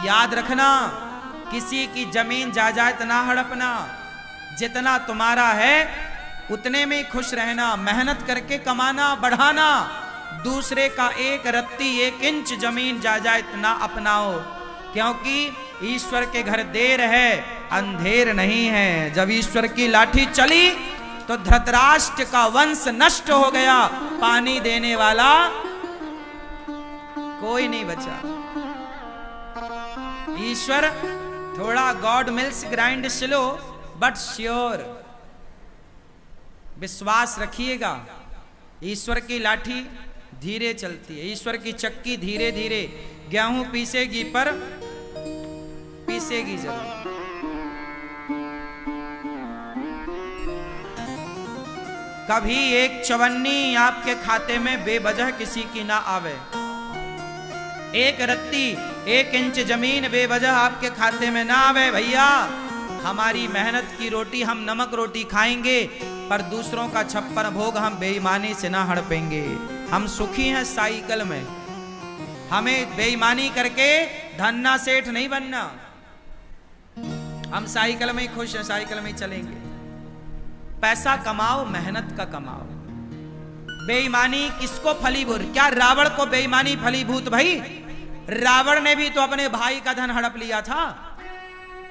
याद रखना, किसी की जमीन जायदाद ना हड़पना, जितना तुम्हारा है उतने में खुश रहना, मेहनत करके कमाना बढ़ाना, दूसरे का एक रत्ती एक इंच जमीन जायदाद ना अपनाओ, क्योंकि ईश्वर के घर देर है अंधेर नहीं है। जब ईश्वर की लाठी चली तो धृतराष्ट्र का वंश नष्ट हो गया, पानी देने वाला कोई नहीं बचा। ईश्वर थोड़ा God mills grind slow but sure, विश्वास रखिएगा। ईश्वर की लाठी धीरे चलती है, ईश्वर की चक्की धीरे धीरे गेहूं पीसेगी पर पीसेगी जरूर। कभी एक चवन्नी आपके खाते में बेवजह किसी की ना आवे, एक रत्ती एक इंच जमीन बेवजह आपके खाते में ना आवे। भैया हमारी मेहनत की रोटी हम नमक रोटी खाएंगे, पर दूसरों का छप्पन भोग हम बेईमानी से ना हड़पेंगे। हम सुखी हैं साइकिल में, हमें बेईमानी करके धन्ना सेठ नहीं बनना। हम साइकिल में ही खुश हैं, साइकिल में ही चलेंगे। पैसा कमाओ, मेहनत का कमाओ। बेईमानी किसको फलीभूत, क्या रावण को बेईमानी फलीभूत? भाई रावण ने भी तो अपने भाई का धन हड़प लिया था,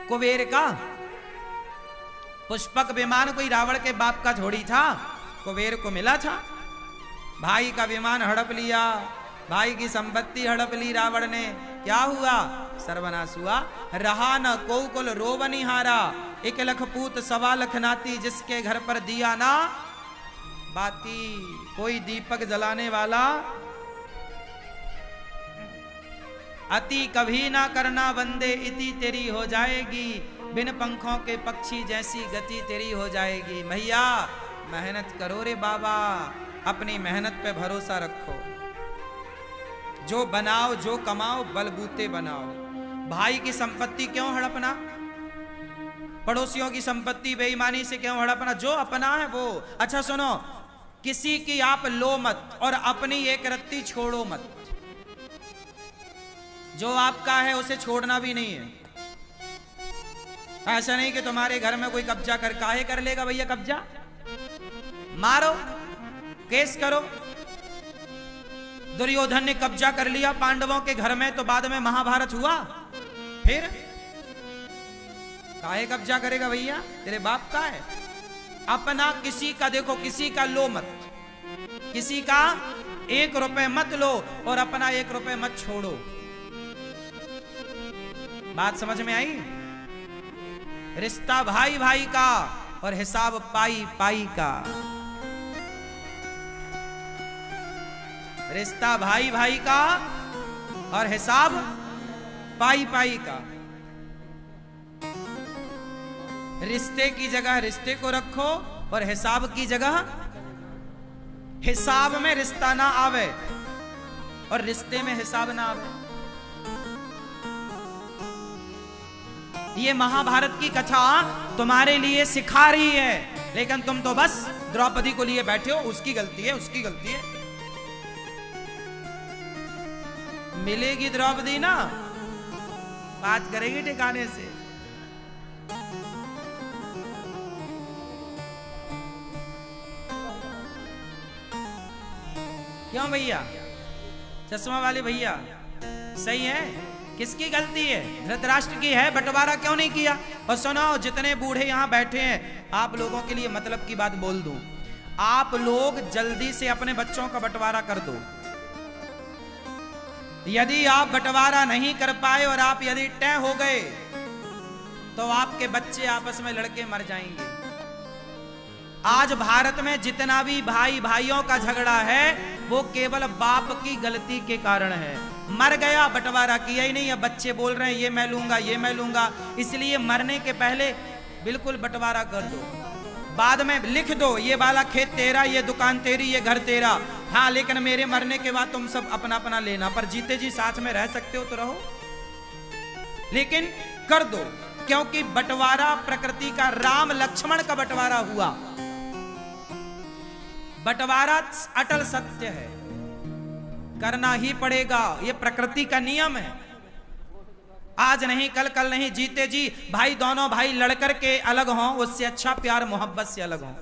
कुबेर का। पुष्पक विमान कोई रावण के बाप का थोड़ी था, कुबेर को मिला था। भाई का विमान हड़प लिया, भाई की संपत्ति हड़प ली रावण ने। क्या हुआ? सर्वनाश हुआ। रहा न को कुल रोवनिहारा, 1 लख पूत 1.25 लाख नाती, जिसके घर पर दिया ना बाती। कोई दीपक जलाने वाला अति कभी ना करना बंदे, इति तेरी हो जाएगी। बिन पंखों के पक्षी जैसी गति तेरी हो जाएगी। भैया मेहनत करो रे बाबा, अपनी मेहनत पे भरोसा रखो। जो बनाओ जो कमाओ बलबूते बनाओ। भाई की संपत्ति क्यों हड़पना, पड़ोसियों की संपत्ति बेईमानी से क्यों हड़पना? जो अपना है वो। अच्छा सुनो, किसी की आप लो मत और अपनी एक रत्ती छोड़ो मत। जो आपका है उसे छोड़ना भी नहीं है। ऐसा नहीं कि तुम्हारे घर में कोई कब्जा कर, काहे कर लेगा भैया कब्जा? मारो, केस करो। दुर्योधन ने कब्जा कर लिया पांडवों के घर में, तो बाद में महाभारत हुआ। फिर काहे कब्जा करेगा भैया? तेरे बाप का है। अपना किसी का देखो, किसी का लो मत, किसी का 1 रुपए मत लो और अपना 1 रुपए मत छोड़ो। बात समझ में आई? रिश्ता भाई भाई का और हिसाब पाई पाई का। रिश्ता भाई भाई का और हिसाब पाई पाई का। रिश्ते की जगह रिश्ते को रखो और हिसाब की जगह हिसाब में रिश्ता ना आवे और रिश्ते में हिसाब ना आवे। ये महाभारत की कथा तुम्हारे लिए सिखा रही है, लेकिन तुम तो बस द्रौपदी को लिए बैठे हो। उसकी गलती है, उसकी गलती है। मिलेगी द्रौपदी ना, बात करेगी ठिकाने से। क्यों भैया? चश्मा वाले भैया सही है? किसकी गलती है? धृतराष्ट्र की है। बंटवारा क्यों नहीं किया? और सुनो, जितने बूढ़े यहां बैठे हैं, आप लोगों के लिए मतलब की बात बोल दूं। आप लोग जल्दी से अपने बच्चों का बंटवारा कर दो। यदि आप बंटवारा नहीं कर पाए और आप यदि तय हो गए, तो आपके बच्चे आपस में लड़के मर जाएंगे। आज भारत में जितना भी भाई भाइयों का झगड़ा है, वो केवल बाप की गलती के कारण है। मर गया, बंटवारा किया ही नहीं। अब बच्चे बोल रहे हैं ये मैं लूंगा, ये मैं लूंगा। इसलिए मरने के पहले बिल्कुल बंटवारा कर दो। बाद में लिख दो, ये वाला खेत तेरा, ये दुकान तेरी, ये घर तेरा। हाँ, लेकिन मेरे मरने के बाद तुम सब अपना अपना लेना। पर जीते जी साथ में रह सकते हो तो रहो, लेकिन कर दो। क्योंकि बंटवारा प्रकृति का, राम लक्ष्मण का बंटवारा हुआ। बंटवारा अटल सत्य है, करना ही पड़ेगा। यह प्रकृति का नियम है। आज नहीं कल, कल नहीं, जीते जी भाई दोनों भाई लड़कर के अलग हों, उससे अच्छा प्यार मोहब्बत से अलग हों,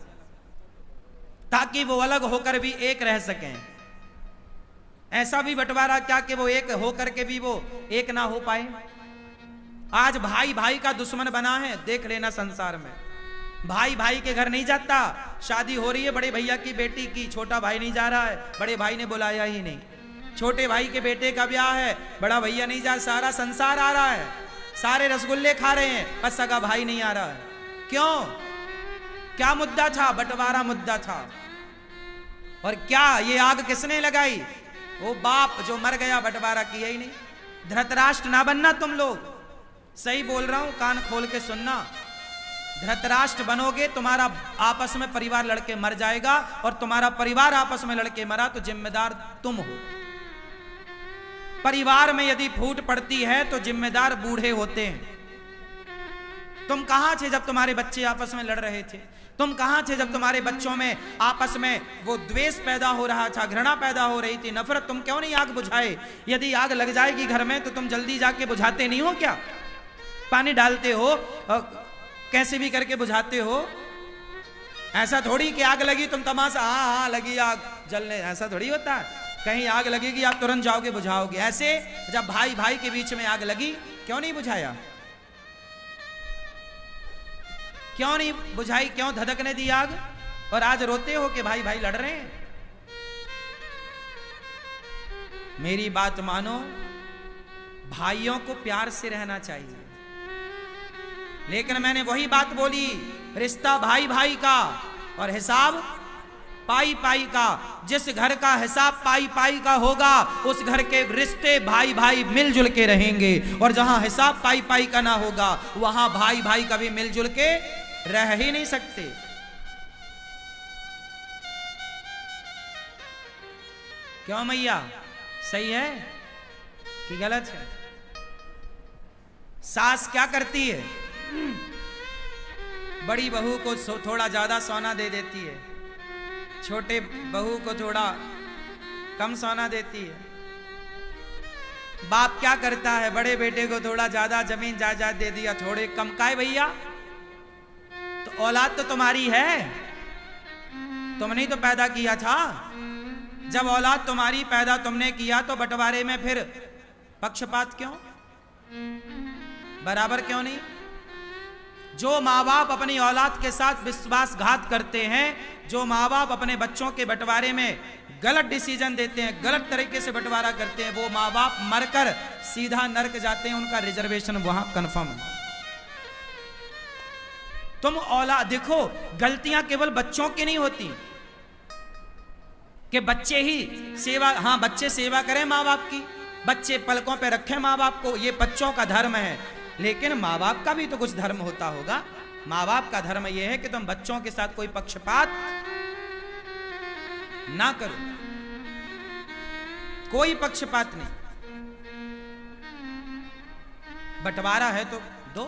ताकि वो अलग होकर भी एक रह सकें। ऐसा भी बंटवारा क्या कि वो एक होकर के भी वो एक ना हो पाए। आज भाई भाई का दुश्मन बना है, देख लेना संसार में। भाई भाई के घर नहीं जाता, शादी हो रही है बड़े भैया की बेटी की, छोटा भाई नहीं जा रहा है, बड़े भाई ने बुलाया ही नहीं। छोटे भाई के बेटे का ब्याह है, बड़ा भैया नहीं जा, सारा संसार आ रहा है, सारे रसगुल्ले खा रहे हैं, पर सगा भाई नहीं आ रहा है। क्यों? क्या मुद्दा था? बंटवारा मुद्दा था। और क्या ये आग किसने लगाई? वो बाप जो मर गया, बंटवारा किया ही नहीं। धृतराष्ट्र ना बनना तुम लोग, सही बोल रहा हूं, कान खोल के सुनना। धृतराष्ट्र बनोगे, तुम्हारा आपस में परिवार लड़के मर जाएगा, और तुम्हारा परिवार आपस में लड़के मरा तो जिम्मेदार तुम हो। परिवार में यदि फूट पड़ती है तो जिम्मेदार बूढ़े होते हैं। तुम कहां थे जब तुम्हारे बच्चे आपस में लड़ रहे थे? तुम कहां थे जब तुम्हारे बच्चों में आपस में वो द्वेष पैदा हो रहा था, घृणा पैदा हो रही थी, नफरत? तुम क्यों नहीं आग बुझाए? यदि आग लग जाएगी घर में तो तुम जल्दी जाके बुझाते नहीं हो क्या? पानी डालते हो, कैसे भी करके बुझाते हो। ऐसा थोड़ी कि आग लगी तुम तमाशा, हाँ हाँ लगी आग जलने, ऐसा थोड़ी होता है। कहीं आग लगेगी आप तुरंत जाओगे बुझाओगे। ऐसे जब भाई भाई के बीच में आग लगी, क्यों नहीं बुझाया? क्यों नहीं बुझाई? क्यों धधकने दी आग? और आज रोते हो कि भाई भाई लड़ रहे हैं। मेरी बात मानो, भाइयों को प्यार से रहना चाहिए, लेकिन मैंने वही बात बोली, रिश्ता भाई भाई का और हिसाब पाई पाई का। जिस घर का हिसाब पाई पाई का होगा, उस घर के रिश्ते भाई भाई मिलजुल के रहेंगे, और जहां हिसाब पाई पाई का ना होगा, वहां भाई भाई कभी मिलजुल के रह ही नहीं सकते। क्यों मैया, सही है कि गलत है? सास क्या करती है? बड़ी बहू को थोड़ा ज्यादा सोना दे देती है, छोटे बहू को थोड़ा कम सोना देती है। बाप क्या करता है? बड़े बेटे को थोड़ा ज्यादा जमीन जायदाद दे दिया, थोड़े कम। काहे भैया? तो औलाद तो तुम्हारी है, तुमने ही तो पैदा किया था। जब औलाद तुम्हारी पैदा तुमने किया, तो बंटवारे में फिर पक्षपात क्यों? बराबर क्यों नहीं? जो माँ बाप अपनी औलाद के साथ विश्वासघात करते हैं, जो माँ बाप अपने बच्चों के बंटवारे में गलत डिसीजन देते हैं, गलत तरीके से बंटवारा करते हैं, वो माँ बाप मरकर सीधा नरक जाते हैं, उनका रिजर्वेशन वहां कंफर्म है। तुम औलाद देखो, गलतियां केवल बच्चों की नहीं होती कि बच्चे ही सेवा, हाँ बच्चे सेवा करें माँ बाप की, बच्चे पलकों पे रखें माँ बाप को, ये बच्चों का धर्म है। लेकिन माँ बाप का भी तो कुछ धर्म होता होगा। माँ बाप का धर्म यह है कि तुम बच्चों के साथ कोई पक्षपात ना करो, कोई पक्षपात नहीं। बंटवारा है तो दो।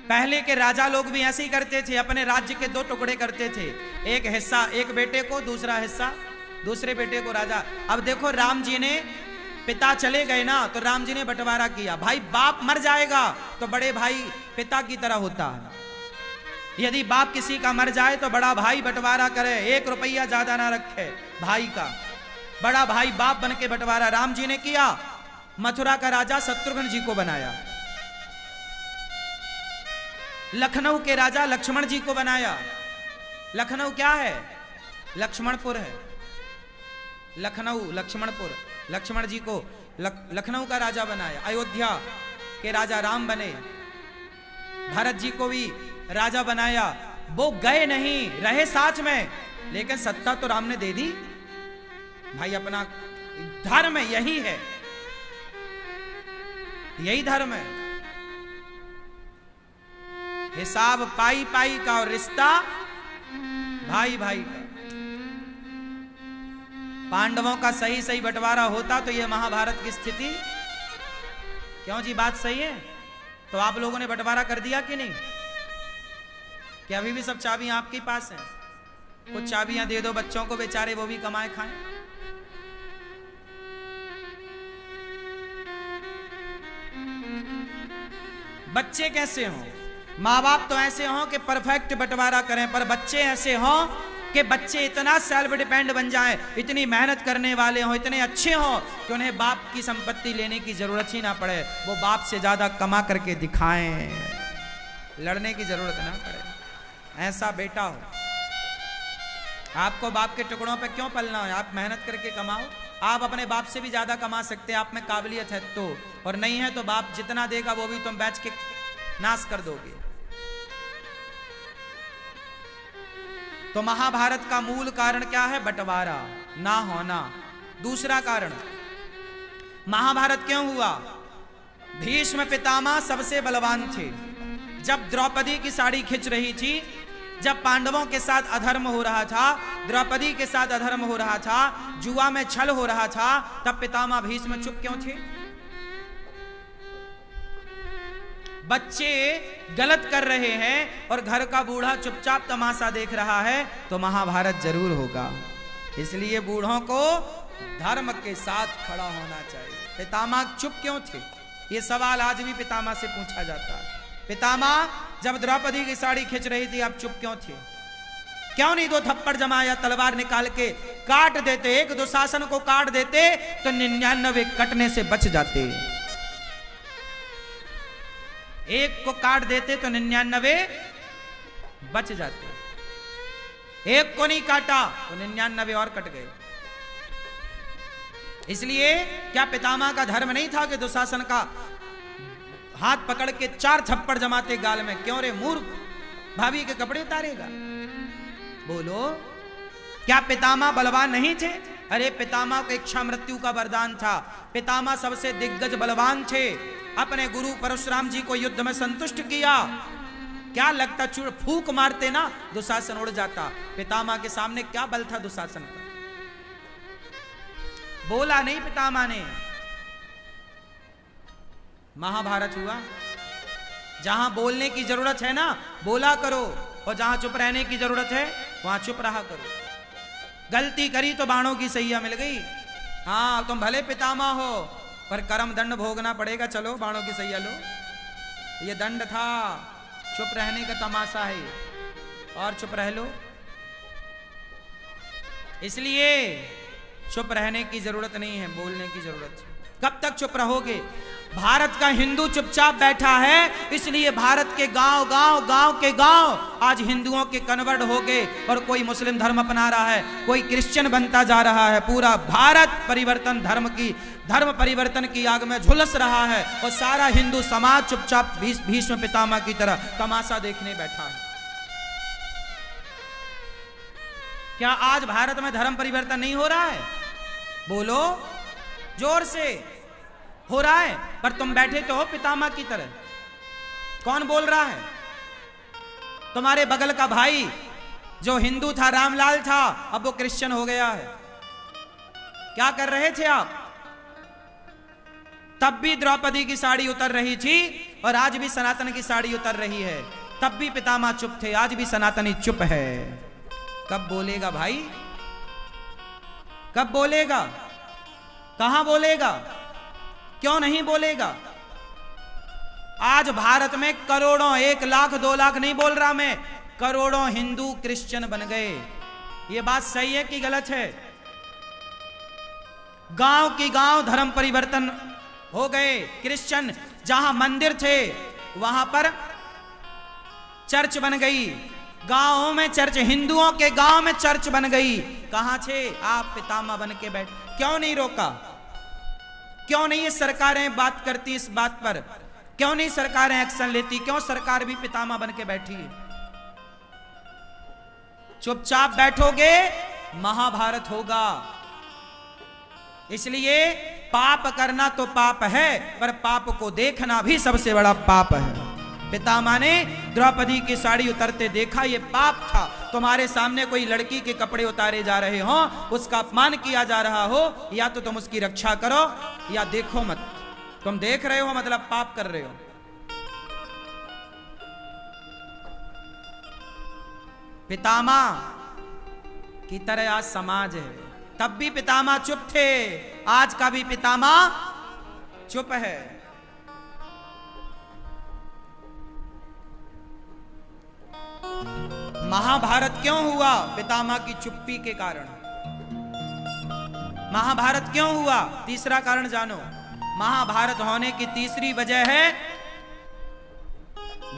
पहले के राजा लोग भी ऐसे ही करते थे, अपने राज्य के दो टुकड़े करते थे, एक हिस्सा एक बेटे को, दूसरा हिस्सा दूसरे बेटे को। राजा, अब देखो राम जी ने, पिता चले गए ना, तो राम जी ने बंटवारा किया। भाई बाप मर जाएगा तो बड़े भाई पिता की तरह होता है। यदि बाप किसी का मर जाए तो बड़ा भाई बंटवारा करे, 1 रुपया ज्यादा ना रखे भाई का। बड़ा भाई बाप बन के बंटवारा राम जी ने किया। मथुरा का राजा शत्रुघ्न जी को बनाया, लखनऊ के राजा लक्ष्मण जी को बनाया। लखनऊ क्या है? लक्ष्मणपुर है। लखनऊ लक्ष्मणपुर, लक्ष्मण जी को लखनऊ का राजा बनाया। अयोध्या के राजा राम बने, भरत जी को भी राजा बनाया। वो गए नहीं, रहे साथ में, लेकिन सत्ता तो राम ने दे दी। भाई अपना धर्म यही है, यही धर्म है। हिसाब पाई पाई का और रिश्ता भाई भाई का। पांडवों का सही सही बंटवारा होता तो ये महाभारत की स्थिति। क्यों जी, बात सही है? तो आप लोगों ने बंटवारा कर दिया कि नहीं? कि अभी भी सब चाबियां आपके पास हैं? कुछ चाबियां दे दो बच्चों को, बेचारे वो भी कमाए खाएं। बच्चे कैसे हों? माँ बाप तो ऐसे हों कि परफेक्ट बंटवारा करें, पर बच्चे ऐसे हों कि बच्चे इतना सेल्फ डिपेंड बन जाएं, इतनी मेहनत करने वाले हों, इतने अच्छे हों कि उन्हें बाप की संपत्ति लेने की जरूरत ही ना पड़े, वो बाप से ज्यादा कमा करके दिखाएं, लड़ने की जरूरत ना पड़े। ऐसा बेटा हो। आपको बाप के टुकड़ों पे क्यों पलना है? आप मेहनत करके कमाओ। आप अपने बाप से भी ज्यादा कमा सकते हैं, आप में काबिलियत है तो, और नहीं है तो बाप जितना देगा वो भी तुम बेच के नाश कर दोगे। तो महाभारत का मूल कारण क्या है? बंटवारा ना होना। दूसरा कारण, महाभारत क्यों हुआ? भीष्म पितामह सबसे बलवान थे। जब द्रौपदी की साड़ी खिंच रही थी, जब पांडवों के साथ अधर्म हो रहा था, द्रौपदी के साथ अधर्म हो रहा था, जुआ में छल हो रहा था, तब पितामह भीष्म चुप क्यों थे? बच्चे गलत कर रहे हैं और घर का बूढ़ा चुपचाप तमाशा देख रहा है, तो महाभारत जरूर होगा। इसलिए बूढ़ों को धर्म के साथ खड़ा होना चाहिए। पितामह चुप क्यों थे? ये सवाल आज भी पितामह से पूछा जाता है। पितामह, जब द्रौपदी की साड़ी खिंच रही थी, आप चुप क्यों थे? क्यों नहीं दो थप्पड़ जमाया, तलवार निकाल के काट देते? एक दुशासन को काट देते तो 99 कटने से बच जाते। एक को काट देते तो 99 बच जाते। एक को नहीं काटा तो 99 और कट गए। इसलिए क्या पितामह का धर्म नहीं था कि दुशासन का हाथ पकड़ के 4 थप्पड़ जमाते गाल में? क्यों रे मूर्ख, भाभी के कपड़े उतारेगा? बोलो, क्या पितामह बलवान नहीं थे? अरे पितामह को इच्छा मृत्यु का वरदान था। पितामह सबसे दिग्गज बलवान थे। अपने गुरु परशुराम जी को युद्ध में संतुष्ट किया। क्या लगता, चूड़ फूक मारते ना दुशासन उड़ जाता। पितामह के सामने क्या बल था दुशासन का? बोला नहीं पितामह ने। महाभारत हुआ। जहां बोलने की जरूरत है ना, बोला करो, और जहां चुप रहने की जरूरत है वहां चुप रहा करो। गलती करी तो बाणों की सैया मिल गई। हाँ, तुम भले पितामह हो, पर कर्म दंड भोगना पड़ेगा। चलो बाणों की सैया लो, ये दंड था। चुप रहने का तमाशा है, और चुप रह लो। इसलिए चुप रहने की जरूरत नहीं है, बोलने की जरूरत है। कब तक चुप रहोगे? भारत का हिंदू चुपचाप बैठा है, इसलिए भारत के गांव के गांव आज हिंदुओं के कन्वर्ट हो गए, और कोई मुस्लिम धर्म अपना रहा है, कोई क्रिश्चियन बनता जा रहा है। पूरा भारत परिवर्तन धर्म परिवर्तन की आग में झुलस रहा है, और सारा हिंदू समाज चुपचाप भीष्म पितामह की तरह तमाशा देखने बैठा है। क्या आज भारत में धर्म परिवर्तन नहीं हो रहा है? बोलो जोर से। हो रहा है, पर तुम बैठे तो हो पितामह की तरह। कौन बोल रहा है? तुम्हारे बगल का भाई जो हिंदू था, रामलाल था, अब वो क्रिश्चियन हो गया है। क्या कर रहे थे आप? तब भी द्रौपदी की साड़ी उतर रही थी, और आज भी सनातन की साड़ी उतर रही है। तब भी पितामह चुप थे, आज भी सनातनी चुप है। कब बोलेगा भाई? कब बोलेगा? कहां बोलेगा? क्यों नहीं बोलेगा? आज भारत में करोड़ों, 1 लाख 2 लाख नहीं बोल रहा मैं, करोड़ों हिंदू क्रिश्चियन बन गए। ये बात सही है कि गलत है? गांव की गांव धर्म परिवर्तन हो गए। क्रिश्चियन जहां मंदिर थे वहां पर चर्च बन गई। गांवों में चर्च, हिंदुओं के गांव में चर्च बन गई। कहां थे आप? पितामह बन के बैठ। क्यों नहीं रोका? क्यों नहीं ये सरकारें बात करती इस बात पर? क्यों नहीं सरकारें एक्शन लेती? क्यों सरकार भी पितामह बन के बैठी है? चुपचाप बैठोगे, महाभारत होगा। इसलिए पाप करना तो पाप है, पर पाप को देखना भी सबसे बड़ा पाप है। पितामह ने द्रौपदी की साड़ी उतरते देखा, ये पाप था। तुम्हारे सामने कोई लड़की के कपड़े उतारे जा रहे हो, उसका अपमान किया जा रहा हो, या तो तुम उसकी रक्षा करो या देखो मत। तुम देख रहे हो मतलब पाप कर रहे हो। पितामह की तरह आज समाज है। तब भी पितामह चुप थे, आज का भी पितामह चुप है। महाभारत क्यों हुआ? पितामह की चुप्पी के कारण। महाभारत क्यों हुआ? तीसरा कारण जानो। महाभारत होने की तीसरी वजह है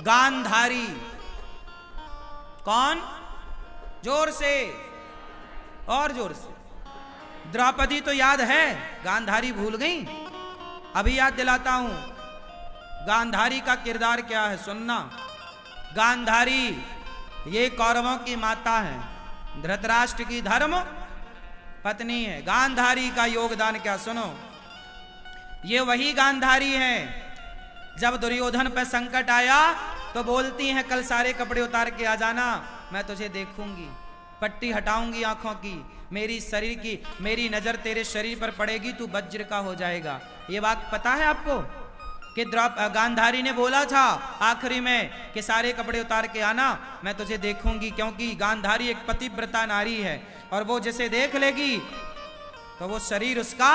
गांधारी। कौन? जोर से और जोर से। द्रौपदी तो याद है, गांधारी भूल गई? अभी याद दिलाता हूं। गांधारी का किरदार क्या है सुनना। गांधारी ये कौरवों की माता है, धृतराष्ट्र की धर्म पत्नी है। गांधारी का योगदान क्या सुनो। ये वही गांधारी है जब दुर्योधन पर संकट आया तो बोलती हैं कल सारे कपड़े उतार के आ जाना, मैं तुझे देखूंगी, पट्टी हटाऊंगी आंखों की, मेरी शरीर की, मेरी नजर तेरे शरीर पर पड़ेगी, तू वज्र का हो जाएगा। ये बात पता है आपको कि गांधारी ने बोला था आखिरी में कि सारे कपड़े उतार के आना, मैं तुझे देखूंगी, क्योंकि गांधारी एक पतिव्रता नारी है और वो जिसे देख लेगी तो वो शरीर उसका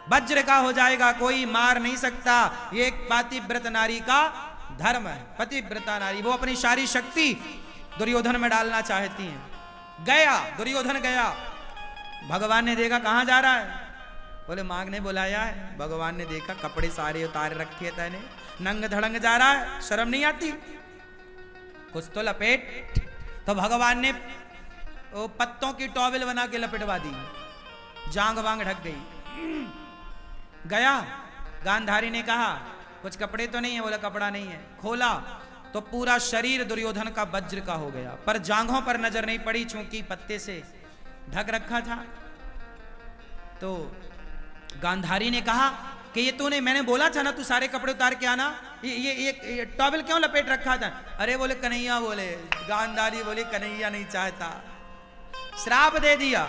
वज्र का हो जाएगा, कोई मार नहीं सकता। ये एक पतिव्रत नारी का धर्म है। पतिव्रता नारी वो अपनी सारी शक्ति दुर्योधन में डालना चाहती हैं। गया दुर्योधन, गया, भगवान ने देखा कहां जा रहा है, बोले मांग ने बुलाया है। भगवान ने देखा कपड़े सारे उतार रखे थे, नंग धड़ंग जा रहा है, शर्म नहीं आती, कुछ तो लपेट। तो भगवान ने वो पत्तों की टॉवेल बना के लपेटवा दी, जांग वांग ढक गई। गया, गांधारी ने कहा कुछ कपड़े तो नहीं है, बोला कपड़ा नहीं है। खोला तो पूरा शरीर दुर्योधन का वज्र का हो गया, पर जांघों पर नजर नहीं पड़ी चूंकि पत्ते से ढक रखा था। तो गांधारी ने कहा कि ये तूने, मैंने बोला था ना तू सारे कपड़े उतार के आना, ये टॉवेल क्यों लपेट रखा था? अरे बोले कन्हैया, बोले गांधारी बोले कन्हैया नहीं चाहता। श्राप दे दिया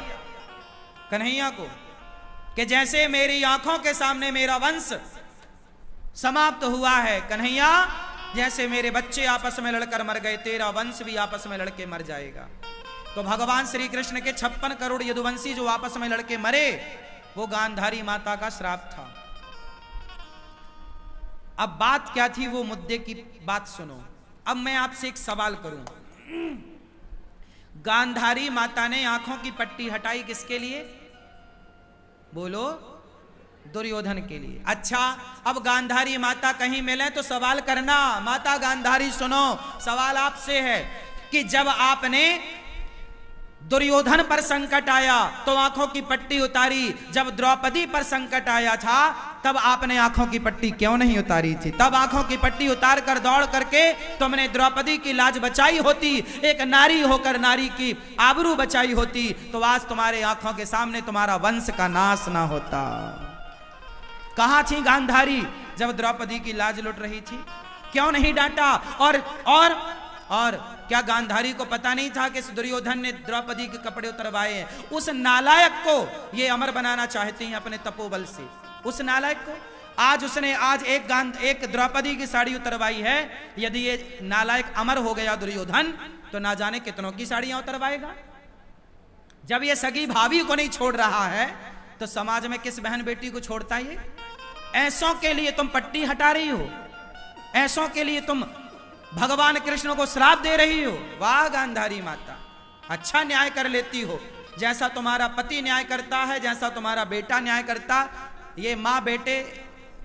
कन्हैया को कि जैसे मेरी आंखों के सामने मेरा वंश समाप्त हुआ है कन्हैया, जैसे मेरे बच्चे आपस में लड़कर मर गए, तेरा वंश भी आपस में लड़के मर जाएगा। तो भगवान श्री कृष्ण के 56 करोड़ यदुवंशी जो आपस में लड़के मरे, वो गांधारी माता का श्राप था। अब बात क्या थी, वो मुद्दे की बात सुनो। अब मैं आपसे एक सवाल करूं, गांधारी माता ने आंखों की पट्टी हटाई किसके लिए? बोलो, दुर्योधन के लिए। अच्छा, अब गांधारी माता कहीं मिले तो सवाल करना। माता गांधारी सुनो, सवाल आपसे है कि जब आपने दुर्योधन पर संकट आया तो आंखों की पट्टी उतारी, जब द्रौपदी पर संकट आया था तब आपने आंखों की पट्टी क्यों नहीं उतारी थी? तब आंखों की पट्टी उतार कर दौड़ करके तुमने द्रौपदी की लाज बचाई होती, एक नारी होकर नारी की आबरू बचाई होती, तो आज तुम्हारे आंखों के सामने तुम्हारा वंश का नाश ना होता। कहां थी गांधारी जब द्रौपदी की लाज लुट रही थी? क्यों नहीं डांटा? और क्या गांधारी को पता नहीं था कि दुर्योधन ने द्रौपदी के कपड़े उतरवाए हैं? उस नालायक को ये अमर बनाना चाहती हैं अपने तपोबल से। उस नालायक को आज एक द्रौपदी की साड़ी उतरवाई है। यदि ये नालायक अमर हो गया दुर्योधन, तो ना जाने कितनों की साड़ियां उतरवाएगा। जब ये सगी भाभी को नहीं छोड़ रहा है तो समाज में किस बहन बेटी को छोड़ता है? ऐसों के लिए तुम पट्टी हटा रही हो, ऐसों के लिए तुम भगवान कृष्ण को श्राप दे रही हो। वाह गांधारी माता, अच्छा न्याय कर लेती हो। जैसा तुम्हारा पति न्याय करता है, जैसा तुम्हारा बेटा न्याय करता, ये माँ बेटे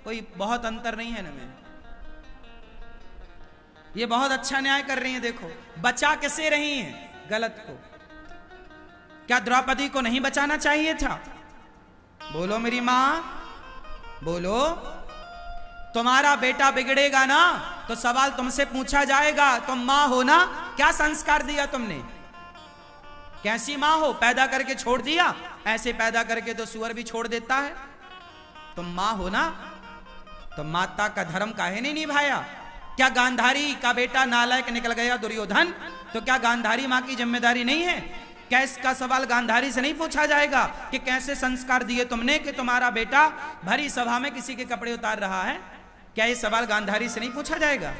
कोई बहुत अंतर नहीं है ना। में ये बहुत अच्छा न्याय कर रही हैं। देखो बचा कैसे रही हैं गलत को। क्या द्रौपदी को नहीं बचाना चाहिए था? बोलो मेरी माँ, बोलो। तुम्हारा बेटा बिगड़ेगा ना तो सवाल तुमसे पूछा जाएगा। तुम मां हो ना, क्या संस्कार दिया तुमने? कैसी मां हो? पैदा करके छोड़ दिया? ऐसे पैदा करके तो सुअर भी छोड़ देता है। तुम मां हो ना, तो माता का धर्म काहे नहीं निभाया? क्या गांधारी का बेटा नालायक निकल गया दुर्योधन, तो क्या गांधारी मां की जिम्मेदारी नहीं है? क्या इसका सवाल गांधारी से नहीं पूछा जाएगा कि कैसे संस्कार दिए तुमने कि तुम्हारा बेटा भरी सभा में किसी के कपड़े उतार रहा है? क्या ये सवाल गांधारी से नहीं पूछा जाएगा?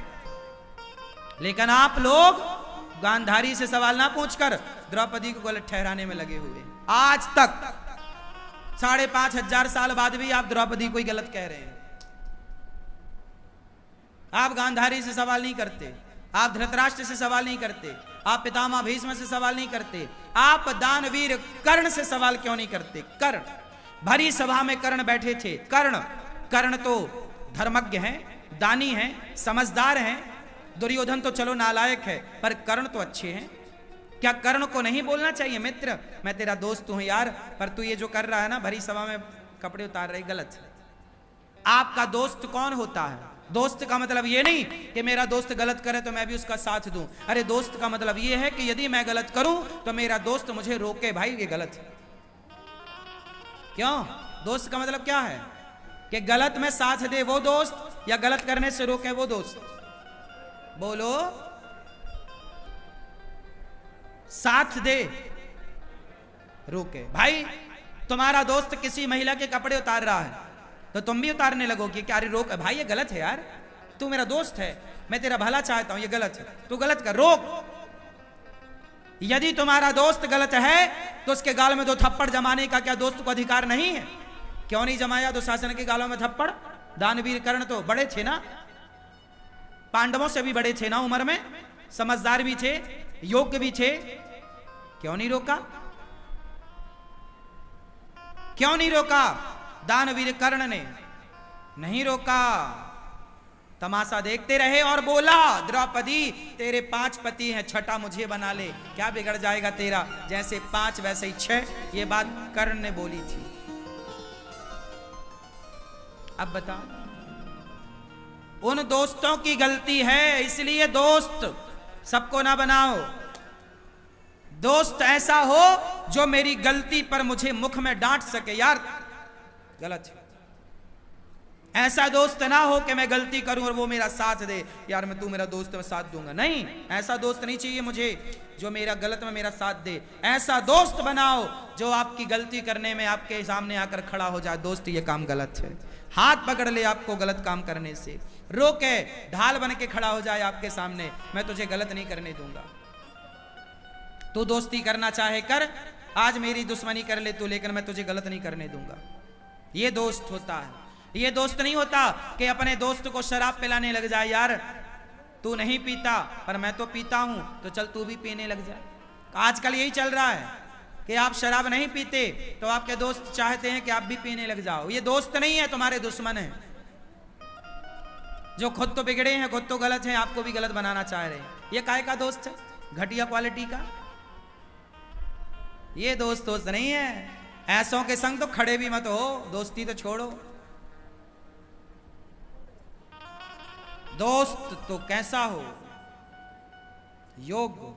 लेकिन आप लोग गांधारी से सवाल ना पूछकर द्रौपदी को गलत ठहराने में लगे हुए। आज तक 5,500 साल बाद भी आप द्रौपदी को ही गलत कह रहे हैं। आप गांधारी से सवाल नहीं करते, आप धृतराष्ट्र से सवाल नहीं करते, आप पितामह भीष्म से सवाल नहीं करते, आप दानवीर कर्ण से सवाल क्यों नहीं करते? कर्ण, भरी सभा में कर्ण बैठे थे। कर्ण तो धर्मज्ञ हैं, दानी हैं, समझदार हैं। दुर्योधन तो चलो नालायक है, पर कर्ण तो अच्छे हैं। क्या कर्ण को नहीं बोलना चाहिए, मित्र मैं तेरा दोस्त हूं यार, पर तू ये जो कर रहा है ना, भरी सभा में कपड़े उतार रही, गलत है। आपका दोस्त कौन होता है? दोस्त का मतलब ये नहीं कि मेरा दोस्त गलत करे तो मैं भी उसका साथ दूं। अरे दोस्त का मतलब ये है कि यदि मैं गलत करूं तो मेरा दोस्त मुझे रोके, भाई ये गलत है। क्यों? दोस्त का मतलब क्या है? कि गलत में साथ दे वो दोस्त, या गलत करने से रोके वो दोस्त? बोलो। साथ दे, रोके। भाई तुम्हारा दोस्त किसी महिला के कपड़े उतार रहा है तो तुम भी उतारने लगोगे कि अरे रोक भाई, ये गलत है यार, तू मेरा दोस्त है, मैं तेरा भला चाहता हूं, ये गलत है, तू गलत कर, रोक। यदि तुम्हारा दोस्त गलत है तो उसके गाल में 2 थप्पड़ जमाने का क्या दोस्त को अधिकार नहीं है? क्यों नहीं जमाया दुशासन के गालों में थप्पड़? दानवीर कर्ण तो बड़े थे ना, पांडवों से भी बड़े थे ना उम्र में, समझदार भी थे, योग्य भी थे। क्यों नहीं रोका? क्यों नहीं रोका? दानवीर कर्ण ने नहीं रोका, तमाशा देखते रहे और बोला, द्रौपदी तेरे 5 पति हैं, छठा मुझे बना ले, क्या बिगड़ जाएगा तेरा? जैसे 5 वैसे ही 6। ये बात कर्ण ने बोली थी। अब बताओ, उन दोस्तों की गलती है, इसलिए दोस्त सबको ना बनाओ। दोस्त ऐसा हो जो मेरी गलती पर मुझे मुख में डांट सके, यार गलत है। ऐसा दोस्त ना हो कि मैं गलती करूं और वो मेरा साथ दे, यार मैं तू मेरा दोस्त है मैं साथ दूंगा, नहीं, ऐसा दोस्त नहीं चाहिए मुझे जो मेरा गलत में मेरा साथ दे। ऐसा दोस्त बनाओ जो आपकी गलती करने में आपके सामने आकर खड़ा हो जाए, दोस्त ये काम गलत है, हाथ पकड़ ले आपको गलत काम करने से, रोके, ढाल बन के खड़ा हो जाए आपके सामने, मैं तुझे गलत नहीं करने दूंगा। तू दोस्ती करना चाहे कर, आज मेरी दुश्मनी कर ले तू, लेकिन मैं तुझे गलत नहीं करने दूंगा। ये दोस्त होता है। ये दोस्त नहीं होता कि अपने दोस्त को शराब पिलाने लग जाए, यार तू नहीं पीता पर मैं तो पीता हूं तो चल तू भी पीने लग जा। आजकल यही चल रहा है कि आप शराब नहीं पीते तो आपके दोस्त चाहते हैं कि आप भी पीने लग जाओ। ये दोस्त नहीं है, तुम्हारे दुश्मन है, जो खुद तो बिगड़े हैं, खुद तो गलत हैं, आपको भी गलत बनाना चाह रहे हैं। ये काय का दोस्त है? घटिया क्वालिटी का। ये दोस्त नहीं है। ऐसों के संग तो खड़े भी मत हो, दोस्ती तो छोड़ो। दोस्त तो कैसा हो? योग्य,